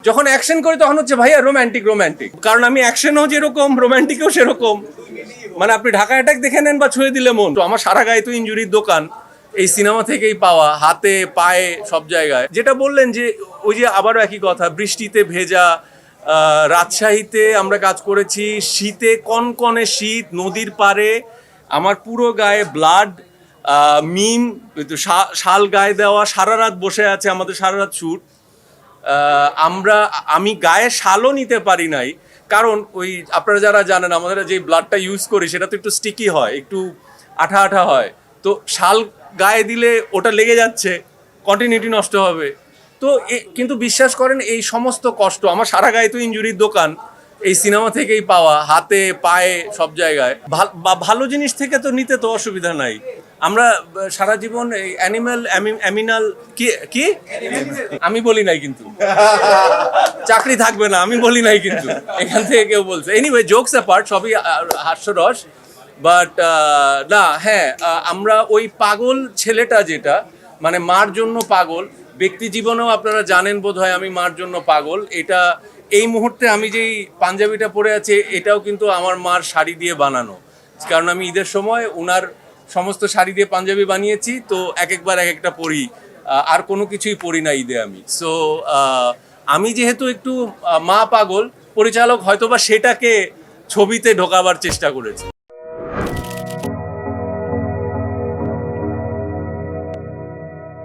যখন অ্যাকশন করি তখন হচ্ছে ভাইয়া রোমান্টিক, কারণ আমি অ্যাকশনও যেরকম রোমান্টিকও সেরকম। মানে আপনি ঢাকা অ্যাটাক দেখে নেন বা ছুঁয়ে দিলে মন। তো আমার সারা গায়ে তো ইনজুরির দোকান, এই সিনেমা থেকেই পাওয়া, হাতে পায়ে সব জায়গায়। যেটা বললেন যে ওই যে আবারও একই কথা, বৃষ্টিতে ভেজা, রাজশাহীতে আমরা কাজ করেছি, শীতে কনকনে শীত, নদীর পাড়ে, আমার পুরো গায়ে ব্লাড, মিম, শাল গায়ে দেওয়া, সারা রাত বসে আছে, আমাদের সারা রাত শ্যুট। আমি গায়ে শালও নিতে পারি নাই, কারণ ওই আপনারা যারা জানেন আমাদের যে ব্লাডটা ইউজ করি সেটা তো একটু স্টিকি হয়, একটু আঠা আঠা হয়। তো শাল গায়ে দিলে ওটা লেগে যাচ্ছে, কন্টিনিউটি নষ্ট হবে। তো কিন্তু বিশ্বাস করেন এই সমস্ত কষ্ট, আমার সারা গায়ে তো ইনজুরির দোকান, এই সিনেমা থেকেই পাওয়া, হাতে পায়ে সব জায়গায়। ভালো জিনিস থেকে তো নিতে তো অসুবিধা নাই। আমরা সারা জীবন এই অ্যামিনাল কি আমি বলি নাই, কিন্তু চাকরি থাকবে না আমি বলি নাই, কিন্তু এখান থেকে কেউ বলছে। এনিওয়ে, জোকস অ্যাপার্ট, সবই হাস্যরস। বাট না, হ্যাঁ, আমরা ওই পাগল ছেলেটা, যেটা মানে মার জন্য পাগল, ব্যক্তি জীবনেও আপনারা জানেন বোধহয় আমি মার জন্য পাগল। এটা এই মুহূর্তে আমি যেই পাঞ্জাবিটা পরে আছি এটাও কিন্তু আমার মার শাড়ি দিয়ে বানানো, কারণ আমি ঈদের সময় ওনার সমস্ত শাড়ি দিয়ে পাঞ্জাবি বানিয়েছি। তো একবার এক একটা পরি, আর কোনো কিছুই পরি না ঈদে আমি। সো আমি যেহেতু একটু মা পাগল, পরিচালক হয়তোবা সেটাকে ছবিতে ঢোকাবার চেষ্টা করেছে।